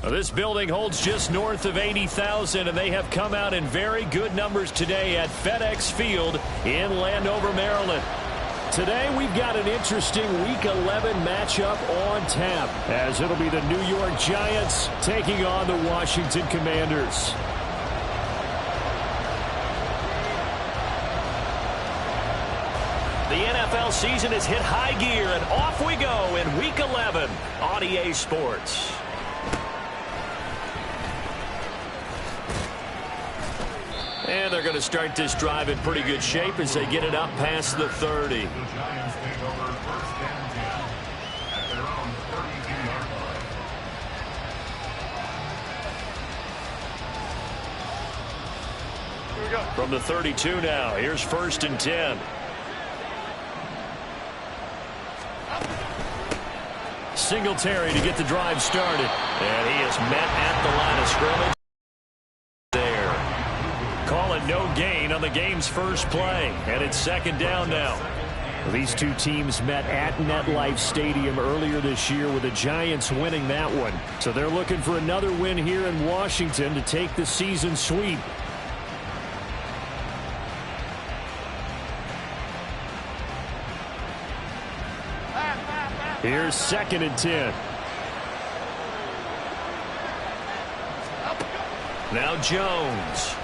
Well, this building holds just north of 80,000, and they have come out in very good numbers today at FedEx Field in Landover, Maryland. Today we've got an interesting Week 11 matchup on tap, as it'll be the New York Giants taking on the Washington Commanders. The NFL season has hit high gear, and off we go in Week 11 on EA Sports. And they're going to start this drive in pretty good shape as they get it up past the 30. From the 32 now, here's 1st and 10. Singletary to get the drive started. And he is met at the line of scrimmage. Calling no gain on the game's first play. And it's 2nd down now. These two teams met at MetLife Stadium earlier this year, with the Giants winning that one. So they're looking for another win here in Washington to take the season sweep. Here's 2nd and 10. Now Jones.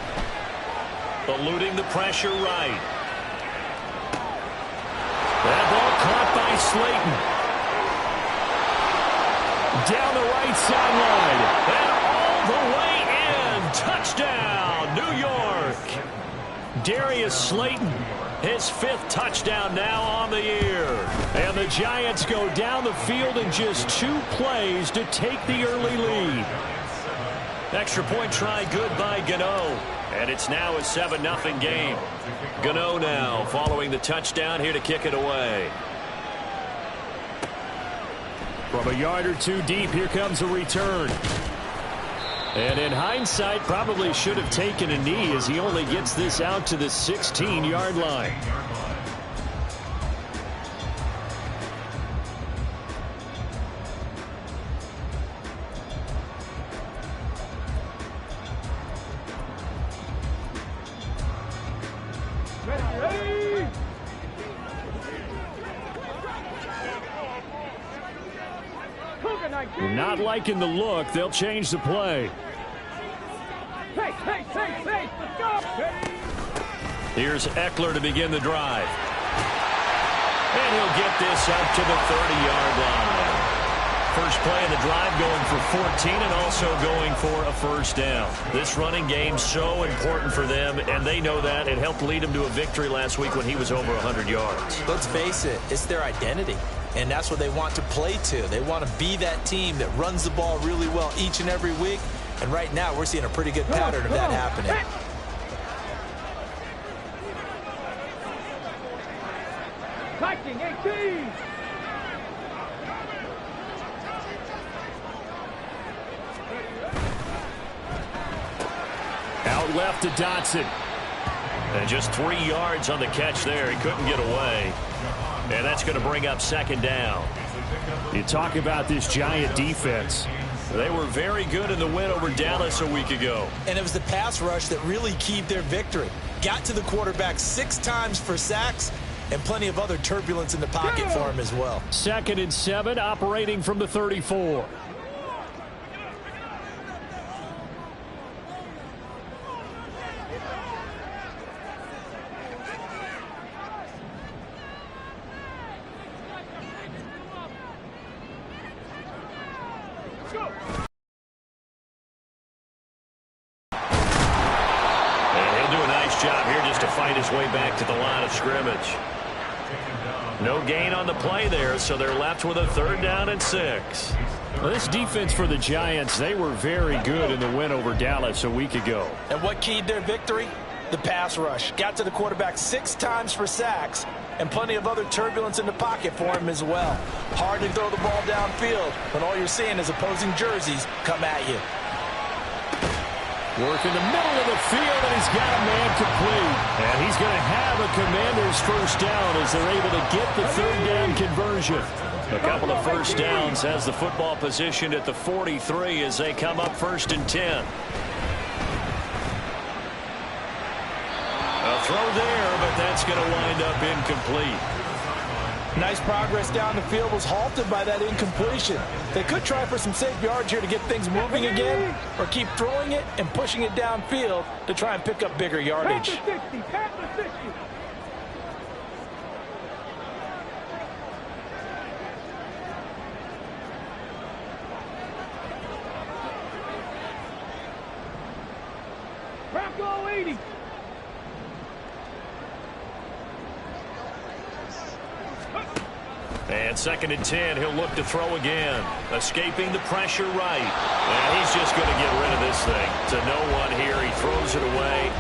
Eluding the pressure right. That ball caught by Slayton. Down the right sideline. And all the way in. Touchdown, New York. Darius Slayton, his 5th touchdown now on the year. And the Giants go down the field in just 2 plays to take the early lead. Extra point try good by Gano. And it's now a 7-0 game. Gano now following the touchdown here to kick it away. From a yard or 2 deep, here comes a return. And in hindsight, probably should have taken a knee, as he only gets this out to the 16-yard line. Not liking the look. They'll change the play. Here's Eckler to begin the drive. And he'll get this up to the 30-yard line. First play of the drive, going for 14 and also going for a 1st down. This running game so important for them, and they know that. It helped lead him to a victory last week when he was over 100 yards. Let's face it, it's their identity. And that's what they want to play to. They want to be that team that runs the ball really well each and every week. And right now, we're seeing a pretty good pattern of that happening. Viking 18. Out left to Dotson. And just 3 yards on the catch there. He couldn't get away. And that's going to bring up 2nd down. You talk about this Giant defense. They were very good in the win over Dallas a week ago. And it was the pass rush that really keyed their victory. Got to the quarterback 6 times for sacks, and plenty of other turbulence in the pocket for him as well. 2nd and 7, operating from the 34. Way back to the line of scrimmage. No gain on the play there, so they're left with a 3rd down and 6. Well, this defense for the Giants, they were very good in the win over Dallas a week ago. And what keyed their victory? The pass rush. Got to the quarterback 6 times for sacks, and plenty of other turbulence in the pocket for him as well. Hard to throw the ball downfield when all you're seeing is opposing jerseys come at you. Work in the middle of the field, and he's got a man complete. And he's going to have a Commanders first down as they're able to get the third down conversion. A couple of first downs has the football positioned at the 43 as they come up 1st and 10. A throw there, but that's going to wind up incomplete. Nice progress down the field was halted by that incompletion. They could try for some safe yards here to get things moving again, or keep throwing it and pushing it downfield to try and pick up bigger yardage. Bronco 80. And 2nd and 10, he'll look to throw again. Escaping the pressure right. And he's just going to get rid of this thing. To no one here, he throws it away.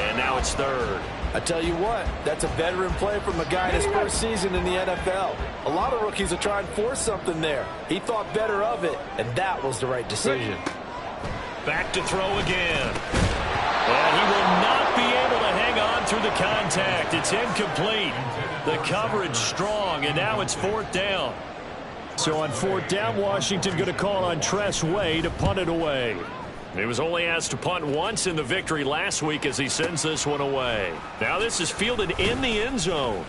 And now it's 3rd. I tell you what, that's a veteran play from a guy in his first season in the NFL. A lot of rookies are trying to force something there. He thought better of it, and that was the right decision. Back to throw again. And he will not be able to hang on through the contact. It's incomplete. The coverage strong, and now it's 4th down. So on 4th down, Washington going to call on Tress Way to punt it away. He was only asked to punt once in the victory last week as he sends this one away. Now this is fielded in the end zone.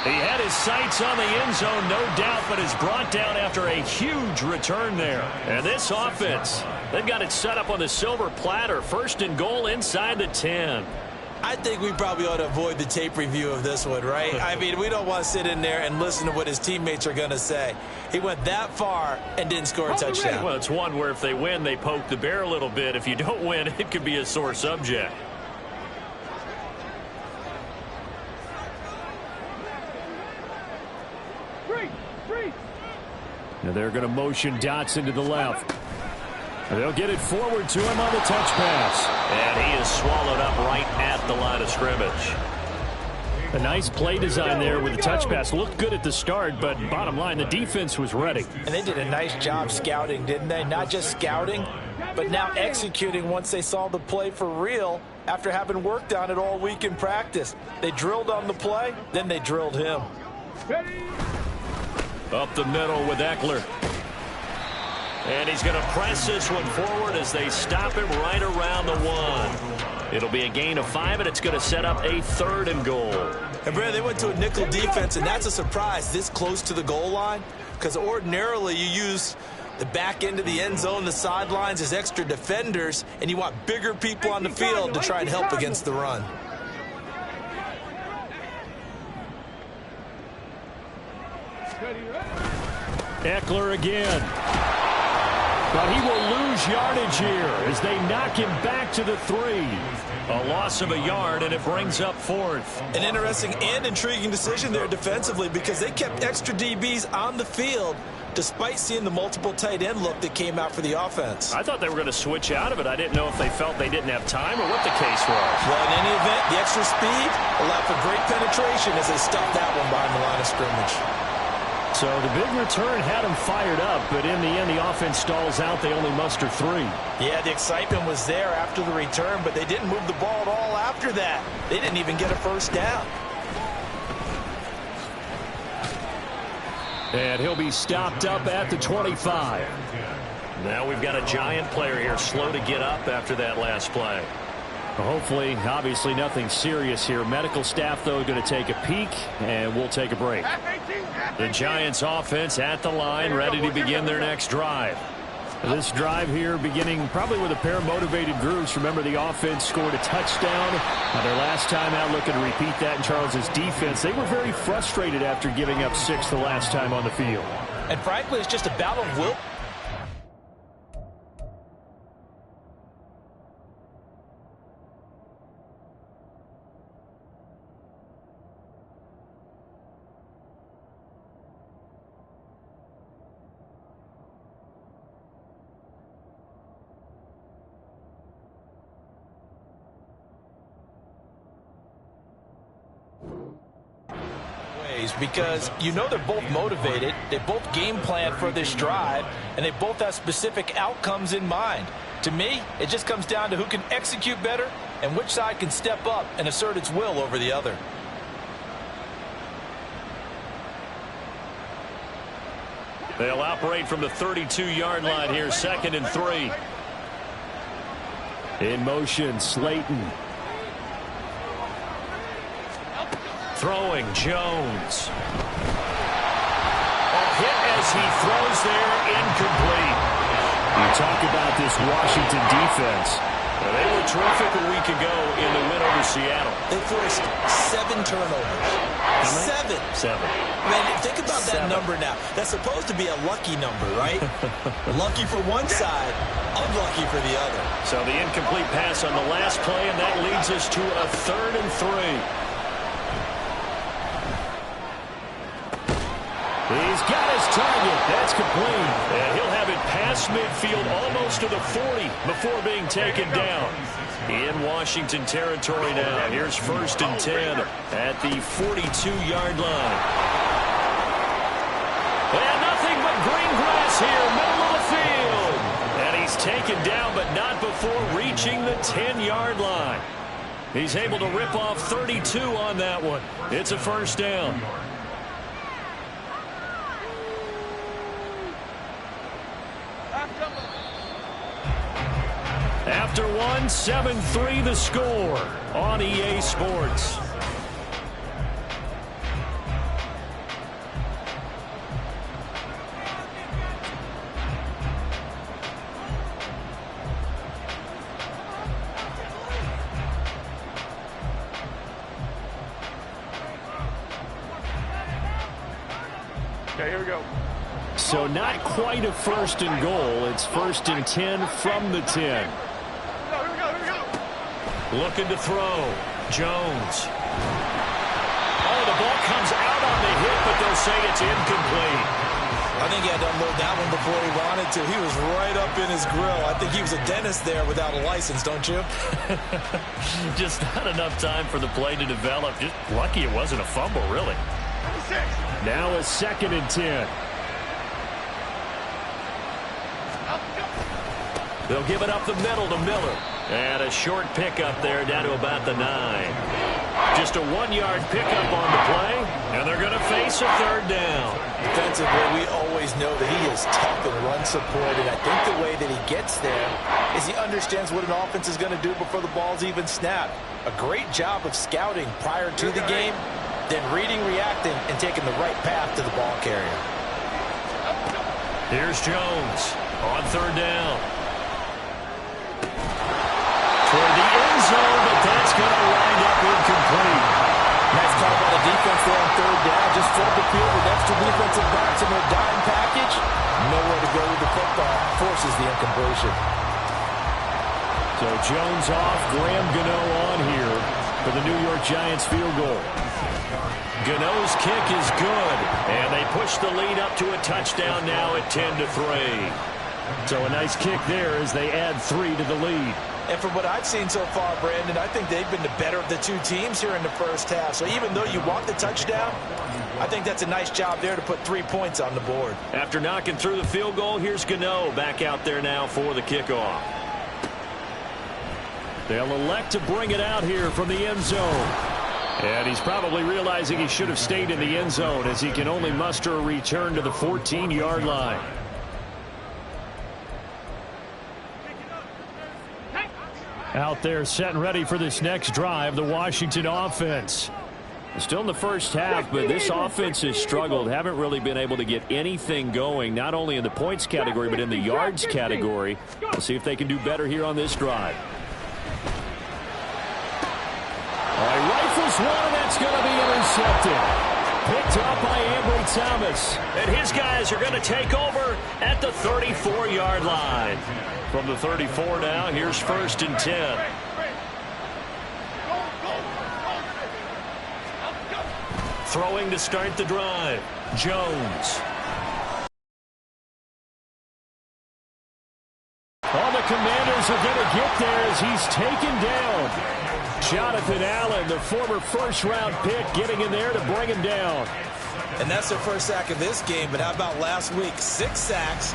He had his sights on the end zone, no doubt, but is brought down after a huge return there. And this offense, they've got it set up on the silver platter. 1st and goal inside the 10. I think we probably ought to avoid the tape review of this one, right? I mean, we don't want to sit in there and listen to what his teammates are going to say. He went that far and didn't score a touchdown. Well, it's one where if they win, they poke the bear a little bit. If you don't win, it could be a sore subject. Now they're going to motion Dotson to the left. They'll get it forward to him on the touch pass. And he is swallowed up right at the line of scrimmage. A nice play design there with the touch pass. Looked good at the start, but bottom line, the defense was ready. And they did a nice job scouting, didn't they? Not just scouting, but now executing once they saw the play for real after having worked on it all week in practice. They drilled on the play, then they drilled him. Up the middle with Eckler. And he's going to press this one forward as they stop him right around the 1. It'll be a gain of 5, and it's going to set up a 3rd and goal. And, Brad, they went to a nickel defense, and that's a surprise this close to the goal line, because ordinarily you use the back end of the end zone, the sidelines as extra defenders, and you want bigger people on the field to try and help against the run. Eckler again. But he will lose yardage here as they knock him back to the 3. A loss of a yard, and it brings up 4th. An interesting and intriguing decision there defensively because they kept extra DBs on the field despite seeing the multiple tight end look that came out for the offense. I thought they were going to switch out of it. I didn't know if they felt they didn't have time or what the case was. Well, in any event, the extra speed allowed for great penetration as they stopped that one behind the line of scrimmage. So the big return had them fired up, but in the end, the offense stalls out. They only muster 3. Yeah, the excitement was there after the return, but they didn't move the ball at all after that. They didn't even get a first down. And he'll be stopped up at the 25. Now we've got a Giant player here slow to get up after that last play. Hopefully, obviously nothing serious here. Medical staff, though, going to take a peek, and we'll take a break. The Giants offense at the line, ready to begin their next drive. This drive here beginning probably with a pair of motivated groups. Remember, the offense scored a touchdown. Their last time out, looking to repeat that in Charles's defense. They were very frustrated after giving up 6 the last time on the field. And frankly, it's just a battle of will. praise because you know they're both motivated, they both game plan for this drive, and they both have specific outcomes in mind. To me, it just comes down to who can execute better and which side can step up and assert its will over the other. They'll operate from the 32-yard line here, 2nd and 3. In motion, Slayton. Throwing, Jones. A hit as he throws there, incomplete. You talk about this Washington defense. Well, they were terrific a week ago in the win over Seattle. They forced 7 turnovers. 7. Man, think about that number now. That's supposed to be a lucky number, right? Lucky for one side, unlucky for the other. So the incomplete pass on the last play, and that leads us to a 3rd and 3. He's got his target. That's complete. And he'll have it past midfield almost to the 40 before being taken down. In Washington territory now. Here's 1st and 10 at the 42-yard line. And nothing but green grass here, middle of the field. And he's taken down, but not before reaching the 10-yard line. He's able to rip off 32 on that one. It's a 1st down. After one, 7-3 the score on EA Sports. Okay, here we go. So not quite a 1st and goal. It's 1st and 10 from the 10. Looking to throw. Jones. Oh, the ball comes out on the hit, but they'll say it's incomplete. I think he had to unload that one before he wanted to. He was right up in his grill. I think he was a dentist there without a license, don't you? Just not enough time for the play to develop. Just lucky it wasn't a fumble, really. Now a 2nd and 10. They'll give it up the middle to Miller. And a short pickup there down to about the 9. Just a 1-yard pickup on the play, and they're going to face a 3rd down. Defensively, we always know that he is tough and run supported. I think the way that he gets there is he understands what an offense is going to do before the ball's even snapped. A great job of scouting prior to the game, then reading, reacting, and taking the right path to the ball carrier. Here's Jones on 3rd down. Toward the end zone, but that's going to wind up incomplete. Nice call by the defense there on 3rd down. Just flood the field with extra defensive backs in their dime package. Nowhere to go with the football. Forces the incompletion. So Jones off, Graham Gano on here for the New York Giants field goal. Gano's kick is good, and they push the lead up to a touchdown now at 10-3. So a nice kick there as they add 3 to the lead. And from what I've seen so far, Brandon, I think they've been the better of the 2 teams here in the first half. So even though you want the touchdown, I think that's a nice job there to put 3 points on the board. After knocking through the field goal, here's Gano back out there now for the kickoff. They'll elect to bring it out here from the end zone. And he's probably realizing he should have stayed in the end zone as he can only muster a return to the 14-yard line. Out there set and ready for this next drive, the Washington offense. Still in the first half, but this offense has struggled. Haven't really been able to get anything going, not only in the points category, but in the yards category. We'll see if they can do better here on this drive. He rifles one, and that's going to be intercepted. Picked up by Ambry Thomas. And his guys are going to take over at the 34-yard line. From the 34 now, here's 1st and 10. Throwing to start the drive, Jones. All the Commanders are going to get there as he's taken down. Jonathan Allen And the former first-round pick getting in there to bring him down. And that's their first sack of this game, but how about last week? 6 sacks,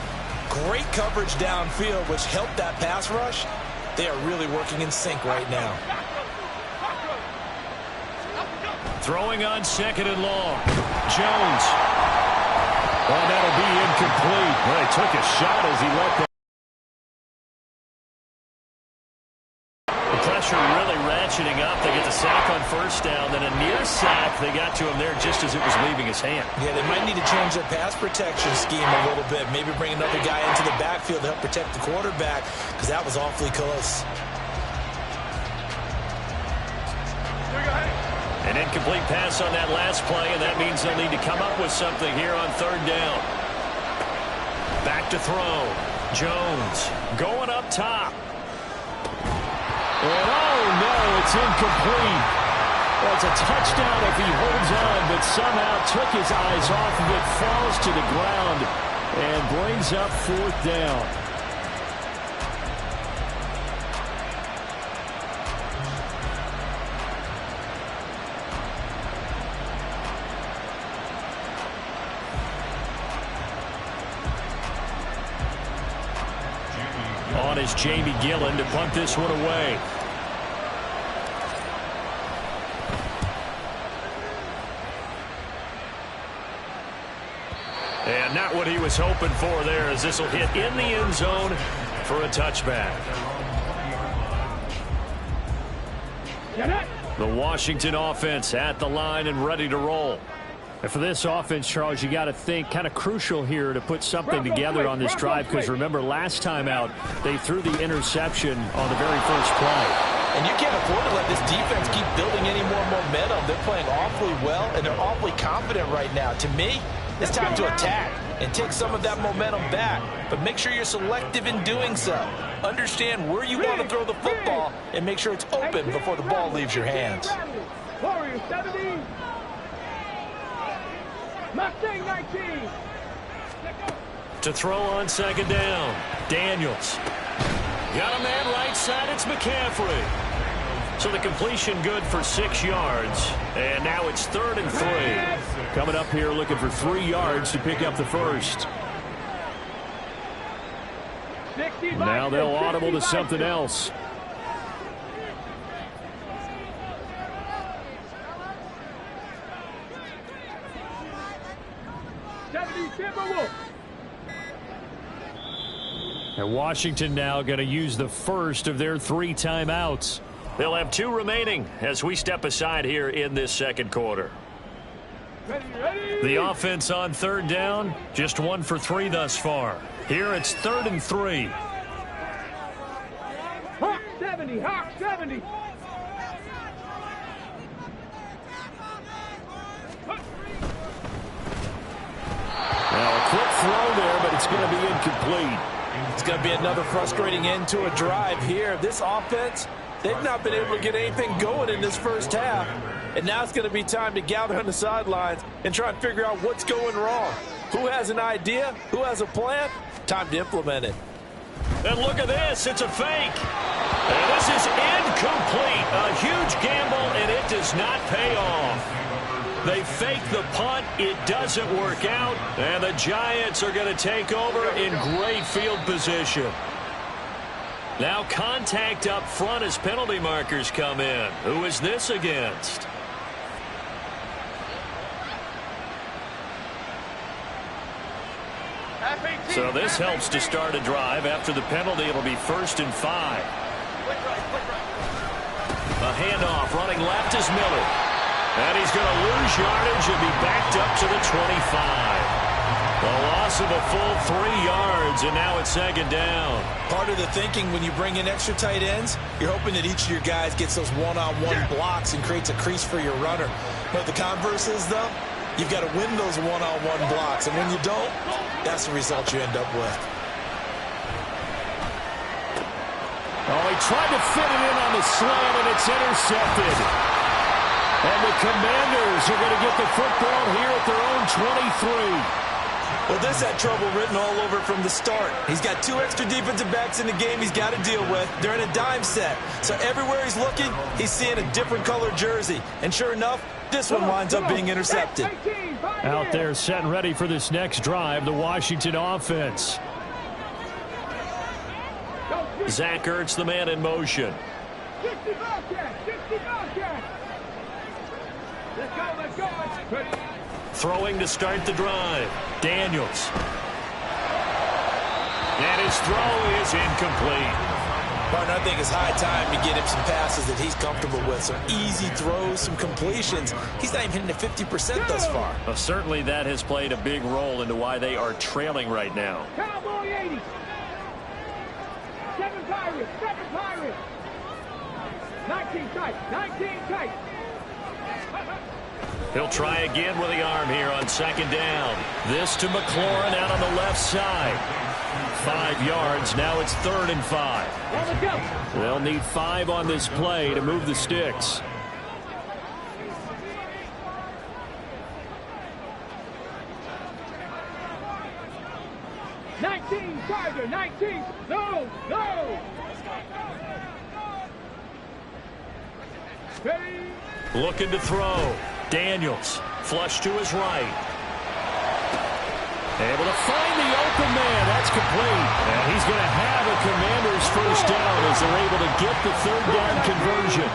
great coverage downfield, which helped that pass rush. They are really working in sync right now. Throwing on 2nd and long. Jones. Oh, that'll be incomplete. Well, he took a shot as he let the pressure really ratcheting up. They get the sack on first down, then a near sack. They got to him there just as it was leaving his hand. Yeah, they might need to change their pass protection scheme a little bit. Maybe bring another guy into the backfield to help protect the quarterback, because that was awfully close. An incomplete pass on that last play, and that means they'll need to come up with something here on 3rd down. Back to throw. Jones going up top. And oh no, it's incomplete. Well, it's a touchdown if he holds on, but somehow took his eyes off of it, falls to the ground, and brings up 4th down. On is Jamie Gillen to punt this one away. And not what he was hoping for there, as this will hit in the end zone for a touchback. The Washington offense at the line and ready to roll. And for this offense, Charles, you got to think kind of crucial here to put something together on this drive, because remember last time out they threw the interception on the very first play. And you can't afford to let this defense keep building any more momentum. They're playing awfully well, and they're awfully confident right now. To me, it's time to attack and take some of that momentum back. But make sure you're selective in doing so. Understand where you want to throw the football and make sure it's open before the ball leaves your hands. Warriors 70. Mustang 19. To throw on 2nd down. Daniels. Got a man right side. It's McCaffrey. So the completion good for 6 yards. And now it's 3rd and 3. Coming up here looking for 3 yards to pick up the first. Now they'll audible to something else. And Washington now going to use the first of their 3 timeouts. They'll have 2 remaining as we step aside here in this 2nd quarter. The offense on 3rd down, just 1 for 3 thus far. Here it's 3rd and 3. Hawk 70, Hawk 70. Now a quick throw there, but it's going to be incomplete. It's going to be another frustrating end to a drive here. This offense, they've not been able to get anything going in this first half. And now it's going to be time to gather on the sidelines and try and figure out what's going wrong. Who has an idea? Who has a plan? Time to implement it. And look at this. It's a fake. And this is incomplete. A huge gamble, and it does not pay off. They fake the punt. It doesn't work out. And the Giants are going to take over in great field position. Now contact up front as penalty markers come in. Who is this against? So this helps to start a drive. After the penalty, it'll be 1st and 5. A handoff running left is Miller. And he's going to lose yardage and be backed up to the 25. A loss of a full 3 yards, and now it's 2nd down. Part of the thinking when you bring in extra tight ends, you're hoping that each of your guys gets those one-on-one blocks and creates a crease for your runner. But the converse is, though, you've got to win those one-on-one blocks. And when you don't, that's the result you end up with. Oh, he tried to fit it in on the slant, and it's intercepted. And the Commanders are going to get the football here at their own 23. Well, this had trouble written all over it from the start. He's got 2 extra defensive backs in the game he's got to deal with. They're in a dime set. So everywhere he's looking, he's seeing a different color jersey. And sure enough, this one winds up being intercepted. Out there set and ready for this next drive, the Washington offense. Zach Ertz, the man in motion. 60 Bobcats, 60 Bobcats. Let's go. Ready. Throwing to start the drive. Daniels. And his throw is incomplete. Partner, I think it's high time to get him some passes that he's comfortable with. Some easy throws, some completions. He's not even hitting the 50% thus far. Well, certainly that has played a big role into why they are trailing right now. Cowboy 80. 7 Pirates, 7 Pirates. 19 tight. He'll try again with the arm here on second down. This to McLaurin out on the left side. 5 yards. Now it's 3rd and 5. They'll need 5 on this play to move the sticks. Tiger, 19. No. Ready. Looking to throw. Daniels. Flush to his right. Able to find the open man. That's complete. And he's going to have a Commanders first down as they're able to get the 3rd down conversion.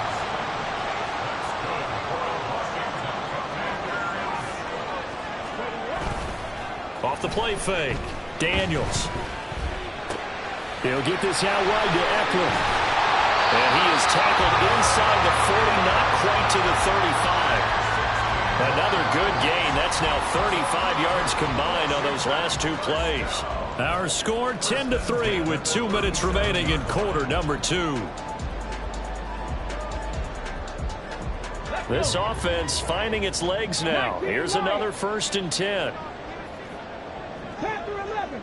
Off the play fake. Daniels. He'll get this out wide to Eckler. And he is tackled inside the 40, not quite to the 35. Another good gain. That's now 35 yards combined on those last 2 plays. Our score 10-3 with 2 minutes remaining in quarter number 2. This offense finding its legs now. Here's another 1st and 10. Panther 11.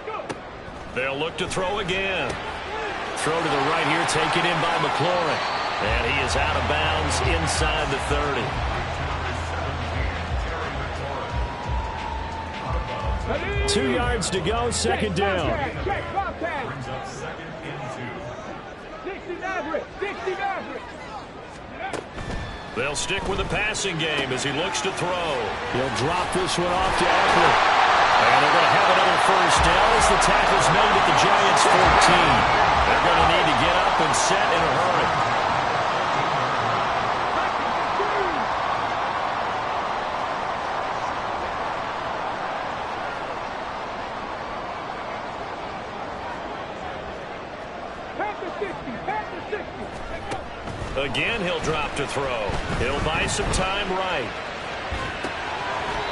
Go. They'll look to throw again. Throw to the right here, taken in by McLaurin. And he is out of bounds inside the 30. 2 yards to go, 2nd down. Check, Bobcat. 60 Mavericks. They'll stick with the passing game as he looks to throw. He'll drop this one off to Eckler. And they're going to have another first down as the tackle's made at the Giants' 14. They're going to need to get up and set in a hurry. Again, he'll drop to throw. He'll buy some time right.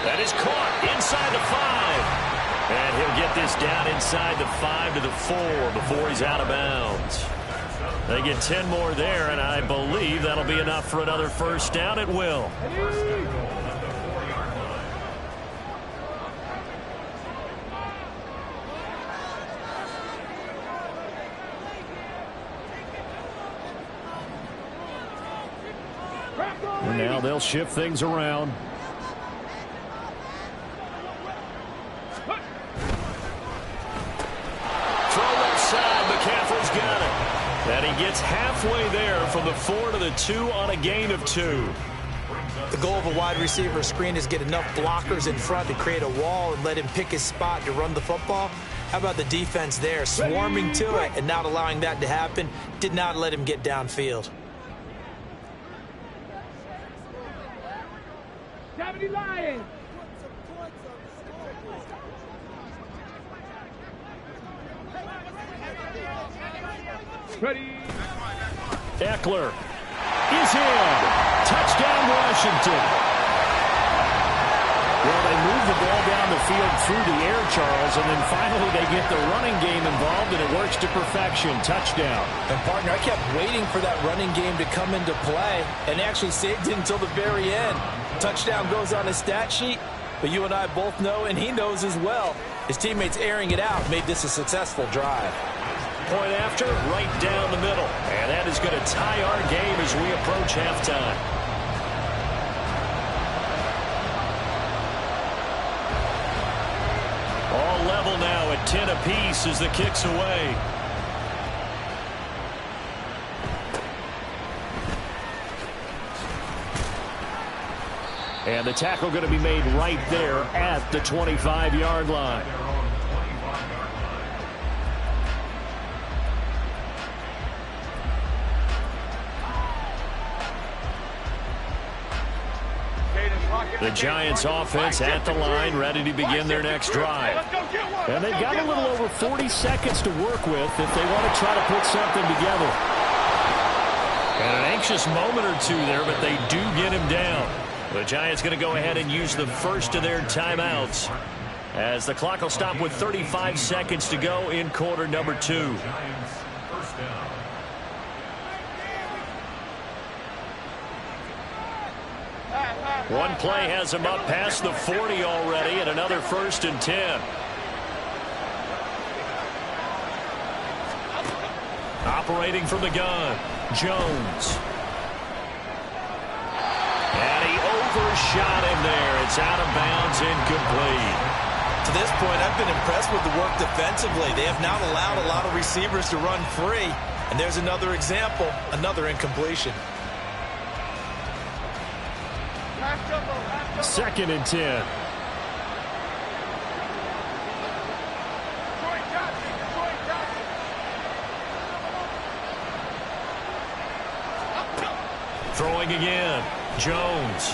That is caught inside the 5. And he'll get this down inside the 5 to the 4 before he's out of bounds. They get 10 more there, and I believe that'll be enough for another first down. It will. And now they'll shift things around. Throw left side. McCaffrey's got it. And he gets halfway there from the 4 to the 2 on a gain of 2. The goal of a wide receiver screen is get enough blockers in front to create a wall and let him pick his spot to run the football. How about the defense there, swarming to it and not allowing that to happen? Did not let him get downfield. 70 Lions. Ready. Eckler is in. Touchdown, Washington. Well, they move the ball down the field through the air, Charles, and then finally they get the running game involved, and it works to perfection. Touchdown. And, partner, I kept waiting for that running game to come into play and actually saved it until the very end. Touchdown goes on his stat sheet, but you and I both know, and he knows as well, his teammates airing it out made this a successful drive. Point after, right down the middle. And that is going to tie our game as we approach halftime. 10 apiece as the kick's away. And the tackle going to be made right there at the 25-yard line. The Giants offense at the line, ready to begin their next drive. And they've got a little over 40 seconds to work with if they want to try to put something together. And an anxious moment or two there, but they do get him down. The Giants going to go ahead and use the first of their timeouts as the clock will stop with 35 seconds to go in quarter number 2. One play has him up past the 40 already, and another 1st and 10. Operating from the gun, Jones. And he overshot him there. It's out of bounds, incomplete. To this point, I've been impressed with the work defensively. They have not allowed a lot of receivers to run free. And there's another example, another incompletion. 2nd and 10. Throwing again, Jones.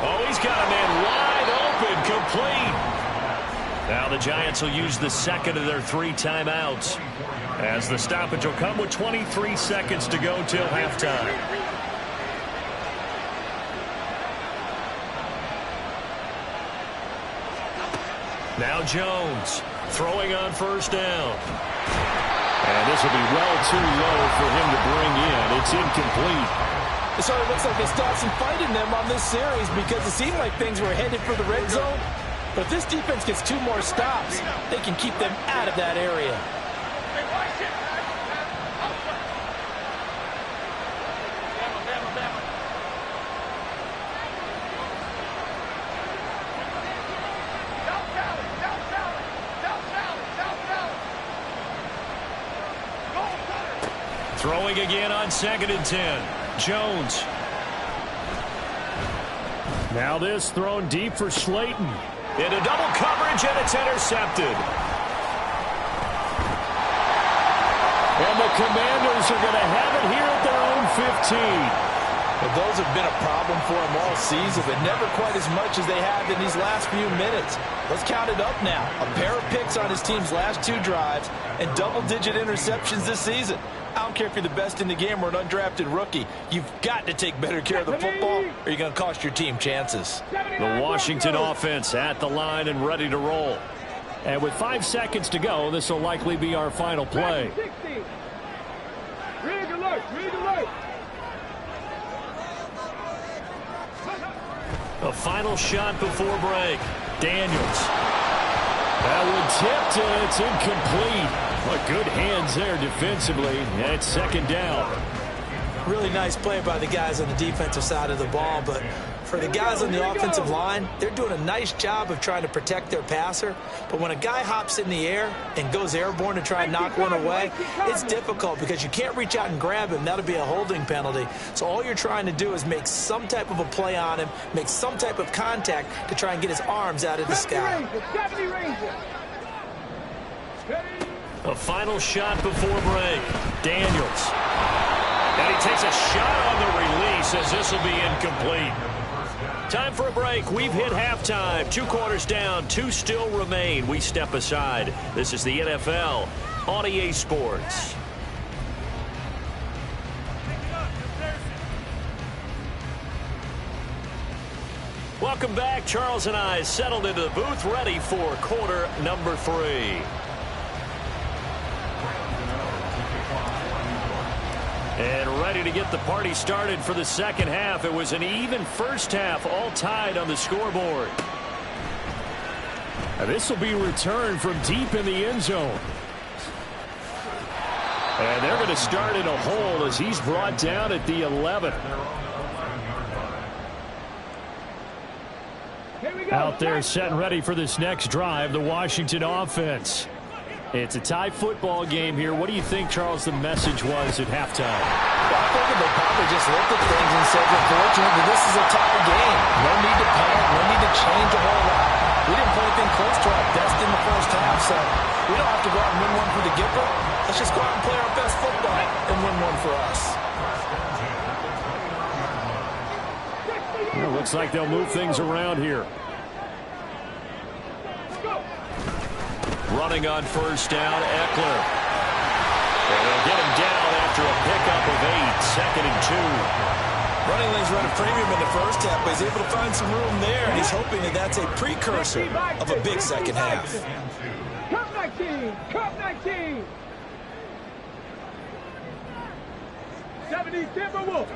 Oh, he's got a man wide open, complete. Now the Giants will use the second of their 3 timeouts as the stoppage will come with 23 seconds to go till halftime. Now Jones throwing on 1st down. And this will be well too low for him to bring in. It's incomplete. It sort of looks like they stopped some fight in them on this series because it seemed like things were headed for the red zone. But if this defense gets 2 more stops, they can keep them out of that area. Throwing again on 2nd and 10. Jones. Now this thrown deep for Slayton. Into double coverage, and it's intercepted. And the Commanders are going to have it here at their own 15. Well, those have been a problem for them all season, but never quite as much as they have in these last few minutes. Let's count it up now. A pair of picks on his team's last 2 drives and double-digit interceptions this season. I don't care if you're the best in the game or an undrafted rookie. You've got to take better care of the football or you're going to cost your team chances. The Washington offense at the line and ready to roll. And with 5 seconds to go, this will likely be our final play. Rig alert, rig alert. A final shot before break. Daniels. That one tipped, and it's incomplete. But good hands there defensively. And it's 2nd down. Really nice play by the guys on the defensive side of the ball, but for the guys on the offensive line, they're doing a nice job of trying to protect their passer. But when a guy hops in the air and goes airborne to try and knock one away, it's difficult because you can't reach out and grab him. That'll be a holding penalty. So all you're trying to do is make some type of a play on him, make some type of contact to try and get his arms out of the sky. A final shot before break. Daniels. And he takes a shot on the release as this will be incomplete. Time for a break. We've hit halftime. 2 quarters down, 2 still remain. We step aside. This is the NFL on EA Sports. Welcome back. Charles and I settled into the booth, ready for quarter number 3. And ready to get the party started for the second half. It was an even first half, all tied on the scoreboard. And this will be returned from deep in the end zone. And they're going to start in a hole as he's brought down at the 11. Here we Out there setting ready for this next drive, the Washington offense. It's a tie football game here. What do you think, Charles, the message was at halftime? Well, I think they probably just looked at things and said, we're fortunate that this is a tie game. No need to panic. No need to change a whole lot. We didn't play anything close to our best in the first half, so we don't have to go out and win one for the Gipper. Let's just go out and play our best football and win one for us. It looks like they'll move things around here. Running on first down, Eckler. And they'll get him down after a pickup of 8, 2nd and 2. Running lanes run a premium in the first half, but he's able to find some room there, and he's hoping that that's a precursor of a big second half. Cup 19! Cup 19! 70 Timberwolves!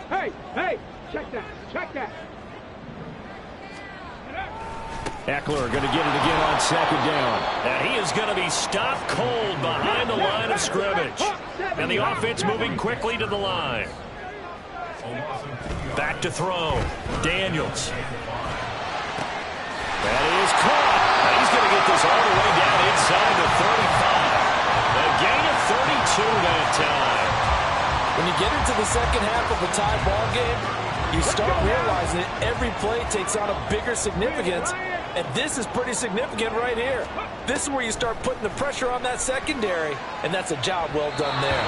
Hey! Check that! Check that! Eckler going to get it again on 2nd down. And he is going to be stopped cold behind the line of scrimmage. And the offense moving quickly to the line. Back to throw. Daniels. That is caught. And he's going to get this all the way down inside the 35. A gain of 32 that time. When you get into the second half of a tie ball game, you start realizing that every play takes on a bigger significance, and this is pretty significant right here. This is where you start putting the pressure on that secondary, and that's a job well done there.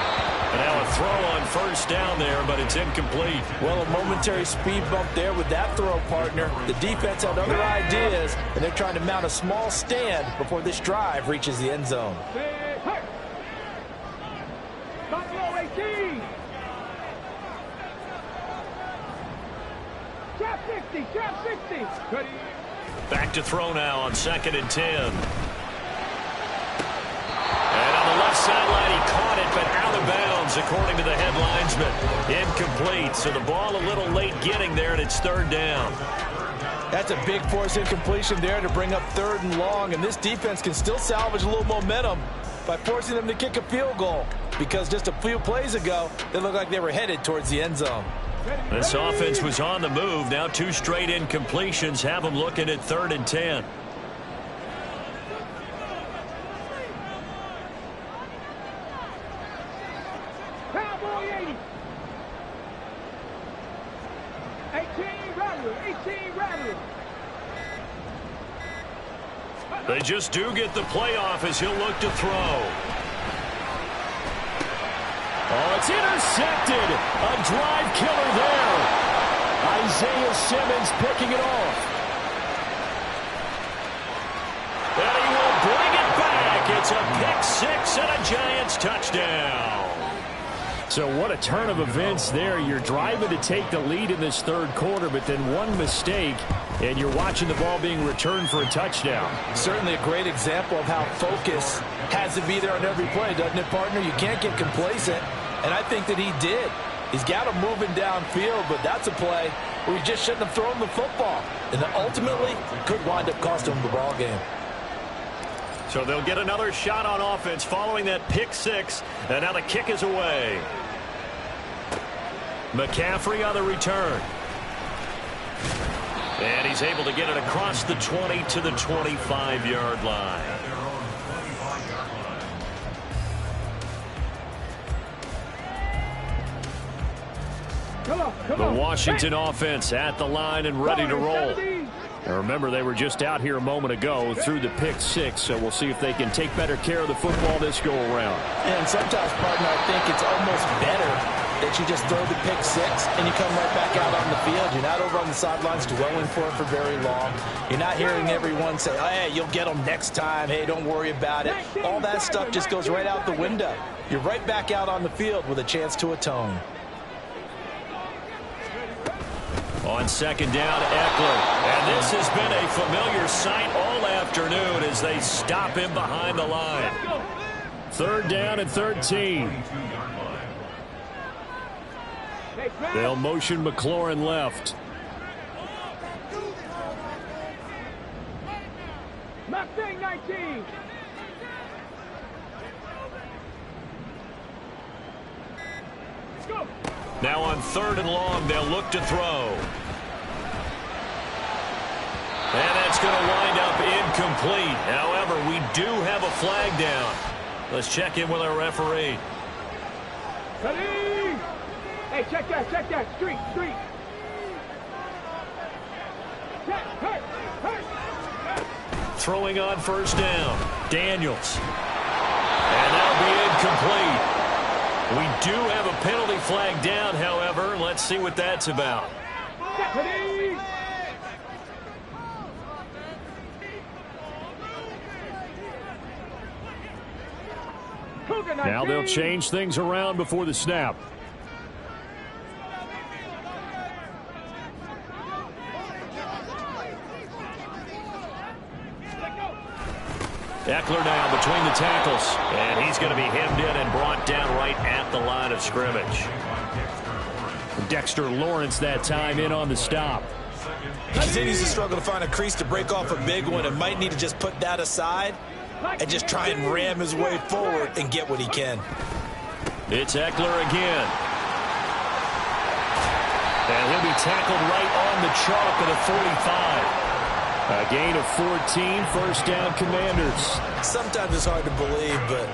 And now a throw on first down there, but it's incomplete. Well, a momentary speed bump there with that throw, partner. The defense had other ideas, and they're trying to mount a small stand before this drive reaches the end zone. Buffalo 18! Trap 60! Trap 60! Ready? Back to throw now on 2nd and 10. And on the left sideline, he caught it, but out of bounds, according to the head linesman. Incomplete, so the ball a little late getting there, and it's 3rd down. That's a big force incompletion there to bring up 3rd and long, and this defense can still salvage a little momentum by forcing them to kick a field goal, because just a few plays ago, they looked like they were headed towards the end zone. This offense was on the move. Now 2 straight incompletions have them looking at 3rd and 10. Cowboy 80! 18 Rattler! 18 Rattler! They just do get the playoff as he'll look to throw. Oh, it's intercepted. A drive killer there. Isaiah Simmons picking it off. And he will bring it back. It's a pick 6 and a Giants touchdown. So what a turn of events there. You're driving to take the lead in this 3rd quarter, but then one mistake, and you're watching the ball being returned for a touchdown. Certainly a great example of how focus has to be there on every play, doesn't it, partner? You can't get complacent, and I think that he did. He's got him moving downfield, but that's a play where he just shouldn't have thrown the football. And ultimately, could wind up costing him the ball game. So they'll get another shot on offense following that pick 6, and now the kick is away. McCaffrey on the return. And he's able to get it across the 20 to the 25-yard line. The Washington offense at the line and ready to roll. Now remember, they were just out here a moment ago through the pick 6, so we'll see if they can take better care of the football this go-around. And sometimes, partner, I think it's almost better that you just throw the pick 6 and you come right back out on the field. You're not over on the sidelines dwelling for it for very long. You're not hearing everyone say, oh, hey, you'll get them next time. Hey, don't worry about it. All that stuff just goes right out the window. You're right back out on the field with a chance to atone. On 2nd down, Eckler. And this has been a familiar sight all afternoon as they stop him behind the line. 3rd down and 13. They'll motion McLaurin left. Mustang 19. Go. Now on 3rd and long, they'll look to throw. And that's going to wind up incomplete. However, we do have a flag down. Let's check in with our referee. Ready? Hey, check that. Street. Check, hurt. Throwing on first down. Daniels. And that'll be incomplete. We do have a penalty flag down, however. Let's see what that's about. Ready? Now they'll change things around before the snap. Eckler now between the tackles. And he's going to be hemmed in and brought down right at the line of scrimmage. Dexter Lawrence that time in on the stop. He continues to struggle to find a crease to break off a big one and might need to just put that aside and just try and ram his way forward and get what he can. It's Eckler again. And he'll be tackled right on the chalk of the 45. A gain of 14, first down Commanders. Sometimes it's hard to believe, but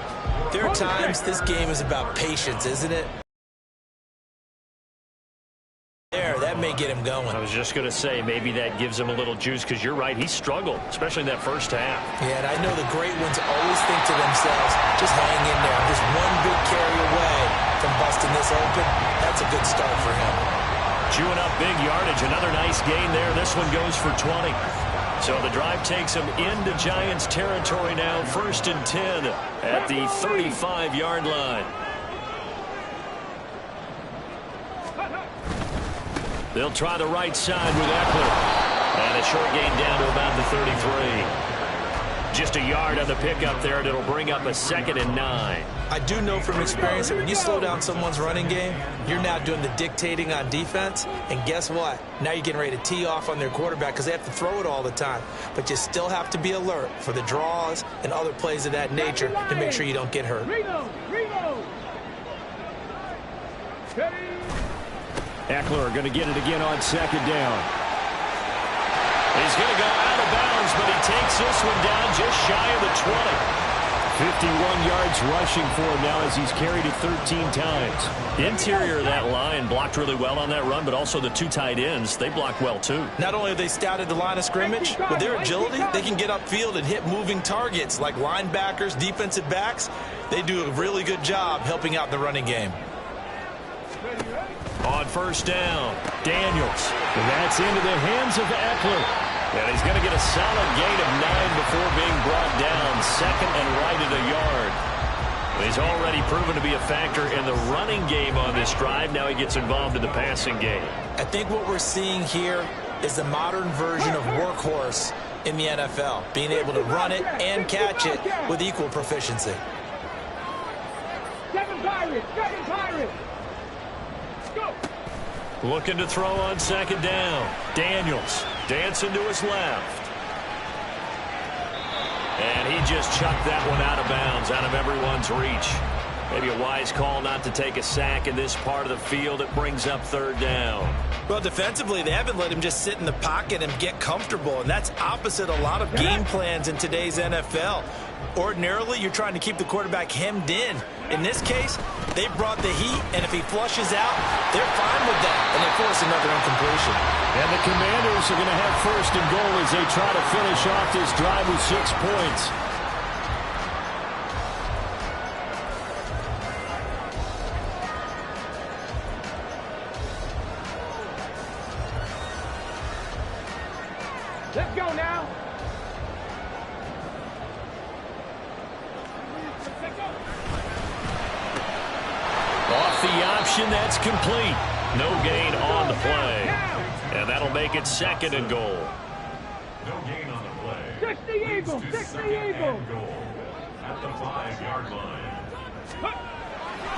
there are times this game is about patience, isn't it? That may get him going. I was just going to say, maybe that gives him a little juice, because you're right, he struggled, especially in that first half. Yeah, and I know the great ones always think to themselves, just hang in there. Just one big carry away from busting this open. That's a good start for him. Chewing up big yardage, another nice gain there. This one goes for 20. So the drive takes him into Giants territory now, 1st and 10 at the 35-yard line. They'll try the right side with Eckler. And a short gain down to about the 33. Just a yard on the pickup there, and it'll bring up a 2nd and 9. I do know from experience that when you slow down someone's running game, you're now doing the dictating on defense. And guess what? Now you're getting ready to tee off on their quarterback because they have to throw it all the time. But you still have to be alert for the draws and other plays of that nature to make sure you don't get hurt. Reload. Eckler going to get it again on 2nd down. He's going to go out of bounds, but he takes this one down just shy of the 20. 51 yards rushing for him now as he's carried it 13 times. The interior of that line blocked really well on that run, but also the 2 tight ends, they blocked well too. Not only have they scouted the line of scrimmage, with their agility, they can get upfield and hit moving targets like linebackers, defensive backs. They do a really good job helping out the running game. On first down, Daniels. And that's into the hands of Eckler. And he's going to get a solid gain of 9 before being brought down. 2nd and right at a yard. He's already proven to be a factor in the running game on this drive. Now he gets involved in the passing game. I think what we're seeing here is the modern version of workhorse in the NFL. Being able to run it and catch it with equal proficiency. 7 Pirates. Go. Looking to throw on 2nd down. Daniels dancing to his left. And he just chucked that one out of bounds, out of everyone's reach. Maybe a wise call not to take a sack in this part of the field. It brings up 3rd down. Well, defensively, they haven't let him just sit in the pocket and get comfortable, and that's opposite a lot of game plans in today's NFL. Ordinarily, you're trying to keep the quarterback hemmed in. In this case, they brought the heat, and if he flushes out, they're fine with that, and they force another incompletion. And the Commanders are going to have 1st and goal as they try to finish off this drive with 6 points. Let's go now. Off the option, that's complete. No gain on the play. And that'll make it 2nd and goal. No gain on the play. 60 Eagles. Goal at the 5-yard line.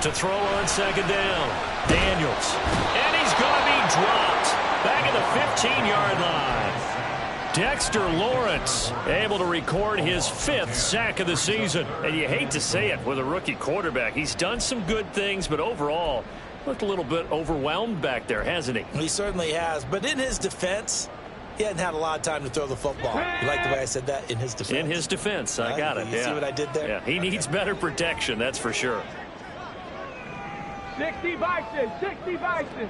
To throw on 2nd down. Daniels. And he's going to be dropped. Back at the 15-yard line. Dexter Lawrence able to record his 5th sack of the season. And you hate to say it with a rookie quarterback. He's done some good things, but overall looked a little bit overwhelmed back there, hasn't he? He certainly has. But in his defense, He hadn't had a lot of time to throw the football. You like the way I said that? In his defense? In his defense, I got it. You see what I did there? Yeah, he needs better protection, that's for sure. 60 Bison, 60 Bison.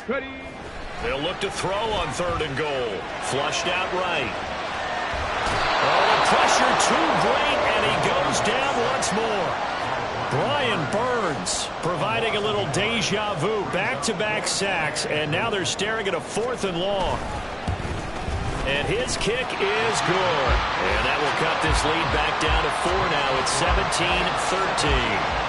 Ready. They'll look to throw on 3rd and goal. Flushed out right. Oh, the pressure too great, and he goes down once more. Brian Burns providing a little deja vu. Back-to-back sacks, and now they're staring at a 4th and long. And his kick is good. And that will cut this lead back down to 4 now. It's 17-13.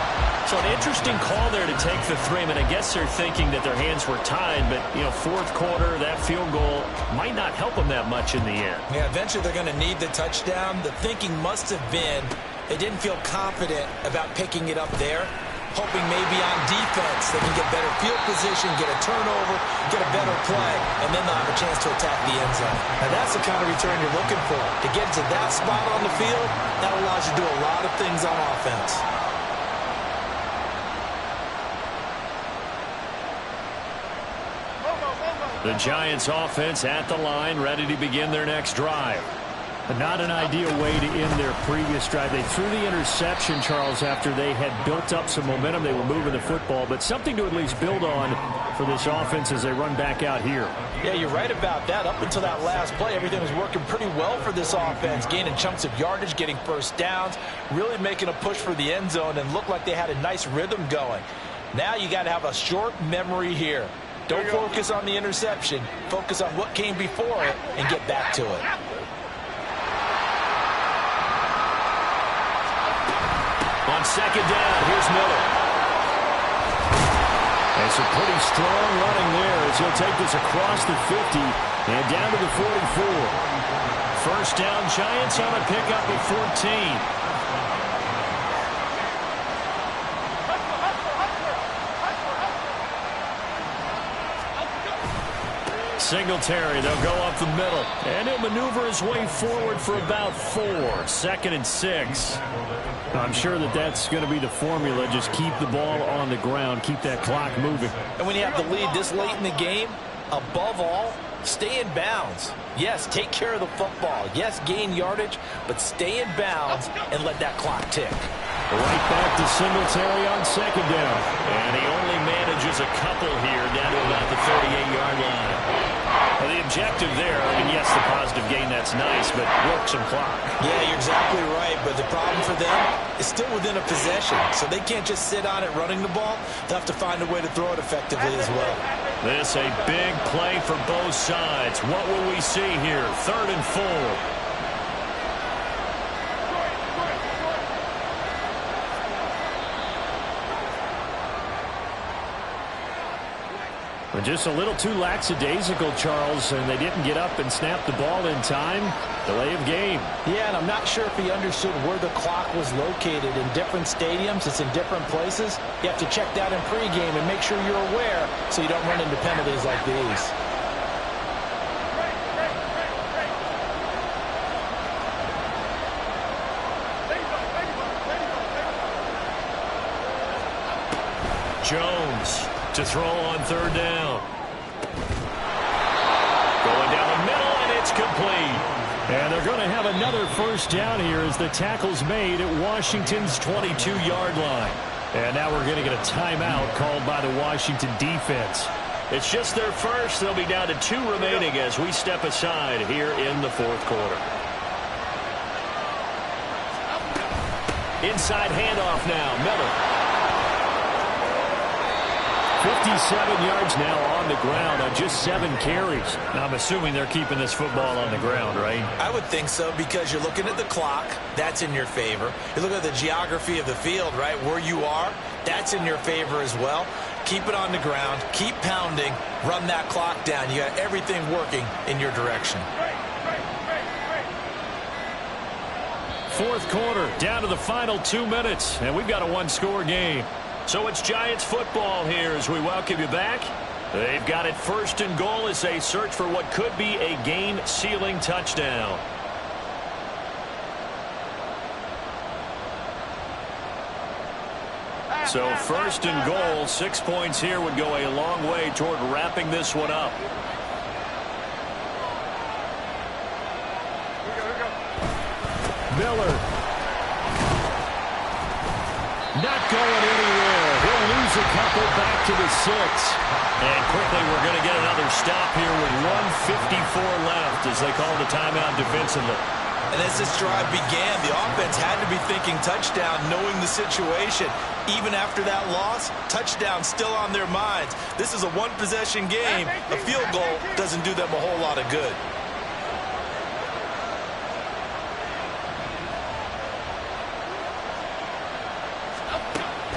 So an interesting call there to take the 3. I mean, I guess they're thinking that their hands were tied, but, you know, 4th quarter, that field goal might not help them that much in the end. Yeah, eventually they're going to need the touchdown. The thinking must have been they didn't feel confident about picking it up there, hoping maybe on defense they can get better field position, get a turnover, get a better play, and then they'll have a chance to attack the end zone. Now, that's the kind of return you're looking for. To get to that spot on the field, that allows you to do a lot of things on offense. The Giants offense at the line, ready to begin their next drive. Not an ideal way to end their previous drive. They threw the interception, Charles, after they had built up some momentum. They were moving the football, but something to at least build on for this offense as they run back out here. Yeah, you're right about that. Up until that last play, everything was working pretty well for this offense, gaining chunks of yardage, getting first downs, really making a push for the end zone, and looked like they had a nice rhythm going. Now you got to have a short memory here. Don't focus on the interception. Focus on what came before it and get back to it. On 2nd down, here's Miller. And some pretty strong running there as he'll take this across the 50 and down to the 44. 1st down, Giants on a pickup of 14. Singletary, they'll go up the middle, and he'll maneuver his way forward for about 4. 2nd and 6. I'm sure that's going to be the formula. Just keep the ball on the ground, keep that clock moving. And when you have the lead this late in the game, above all, stay in bounds. Yes, take care of the football. Yes, gain yardage, but stay in bounds and let that clock tick. Right back to Singletary on 2nd down. And he only manages a couple here down to about the 38-yard line. Well, the objective there, I mean, yes, the positive gain, that's nice, but work some clock. Yeah, you're exactly right, but the problem for them is still within a possession, so they can't just sit on it running the ball. They'll have to find a way to throw it effectively as well. This a big play for both sides. What will we see here? 3rd and 4. Just a little too lackadaisical, Charles, and they didn't get up and snap the ball in time. Delay of game. Yeah, and I'm not sure if he understood where the clock was located. In different stadiums, it's in different places. You have to check that in pregame and make sure you're aware so you don't run into penalties like these. Jones to throw on 3rd down. Going down the middle, and it's complete. And they're going to have another 1st down here as the tackle's made at Washington's 22-yard line. And now we're going to get a timeout called by the Washington defense. It's just their first. They'll be down to 2 remaining as we step aside here in the 4th quarter. Inside handoff now, Miller. 57 yards now on the ground on just 7 carries. Now, I'm assuming they're keeping this football on the ground, right? I would think so, because you're looking at the clock. That's in your favor. You look at the geography of the field, right, where you are. That's in your favor as well. Keep it on the ground. Keep pounding. Run that clock down. You got everything working in your direction. 4th quarter, down to the final 2 minutes, and we've got a 1-score game. So it's Giants football here as we welcome you back. They've got it 1st and goal as they search for what could be a game-sealing touchdown. So first and goal, 6 points here would go a long way toward wrapping this one up. Miller. Not going anywhere. He'll lose a couple back to the 6. And quickly we're going to get another stop here with 1:54 left as they call the timeout defensively. And as this drive began, the offense had to be thinking touchdown, knowing the situation. Even after that loss, touchdown still on their minds. This is a one-possession game. A field goal doesn't do them a whole lot of good.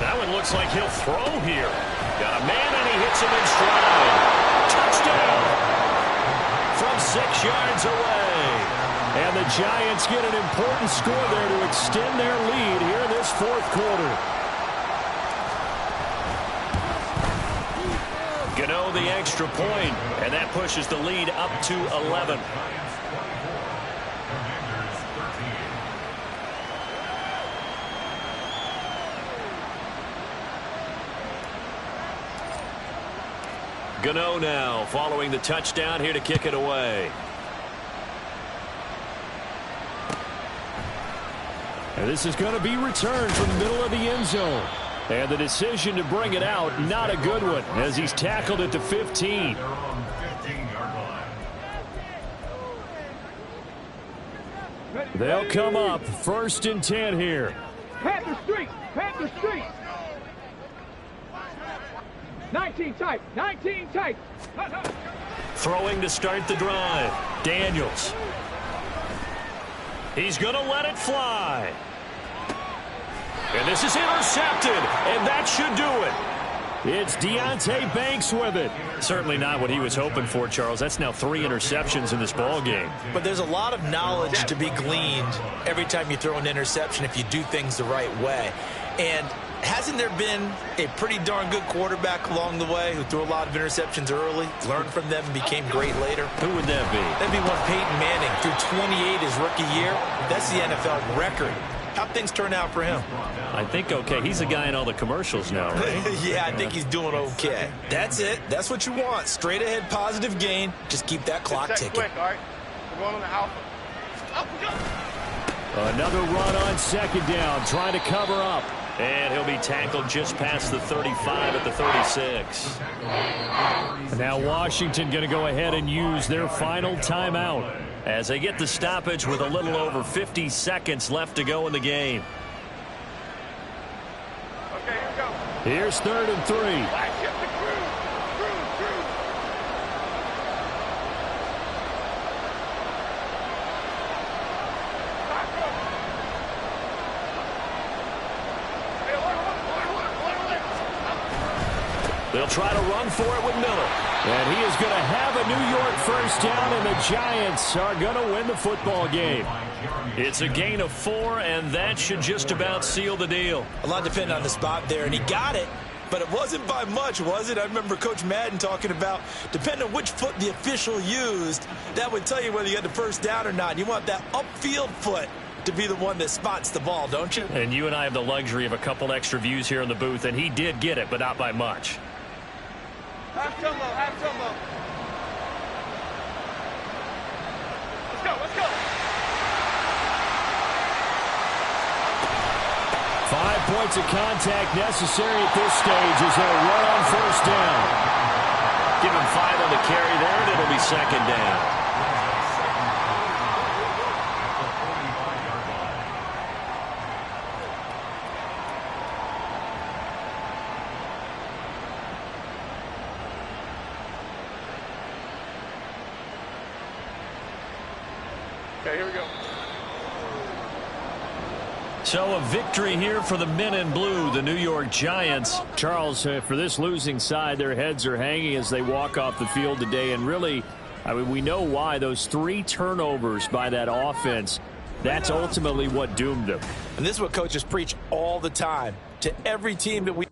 That one looks like he'll throw here. Got a man and he hits him in stride. Touchdown! From 6 yards away. And the Giants get an important score there to extend their lead here in this 4th quarter. Gano the extra point, and that pushes the lead up to 11. Gano now following the touchdown here to kick it away. And this is going to be returned from the middle of the end zone. And the decision to bring it out, not a good one, as he's tackled at the 15. They're on 15-yard line. They'll come up 1st and 10 here. Panther Street! Panther Street! 19 tight! 19 tight! Throwing to start the drive. Daniels. He's going to let it fly. And this is intercepted, and that should do it. It's Deonte Banks with it. Certainly not what he was hoping for, Charles. That's now 3 interceptions in this ball game. But there's a lot of knowledge to be gleaned every time you throw an interception if you do things the right way. And hasn't there been a pretty darn good quarterback along the way who threw a lot of interceptions early, learned from them, and became great later? Who would that be? That'd be one Peyton Manning. Threw 28 his rookie year. That's the NFL record. How'd things turn out for him? I think okay. He's a guy in all the commercials now, right? Yeah, I think he's doing okay. That's it. That's what you want. Straight ahead, positive gain. Just keep that clock ticking. Quick, all right? We're going on the alpha. Another run on 2nd down, trying to cover up. And he'll be tackled just past the 35 at the 36. Now Washington going to go ahead and use their final timeout as they get the stoppage with a little over 50 seconds left to go in the game. Okay, here we go. Here's 3rd and 3. Flash hit the crew. They'll try to run for it with Miller. And he is going to have a New York 1st down, and the Giants are going to win the football game. It's a gain of 4, and that should just about seal the deal. A lot depended on the spot there, and he got it. But it wasn't by much, was it? I remember Coach Madden talking about, depending on which foot the official used, that would tell you whether you had the 1st down or not. You want that upfield foot to be the one that spots the ball, don't you? And you and I have the luxury of a couple extra views here in the booth, and he did get it, but not by much. Half tempo, half tempo. Let's go, let's go. 5 points of contact necessary at this stage as they'll run on 1st down. Give him 5 on the carry there, and it'll be 2nd down. Okay, here we go. So a victory here for the men in blue, the New York Giants. Charles, for this losing side, their heads are hanging as they walk off the field today. And really, I mean, we know why. Those 3 turnovers by that offense, that's ultimately what doomed them. And this is what coaches preach all the time to every team that we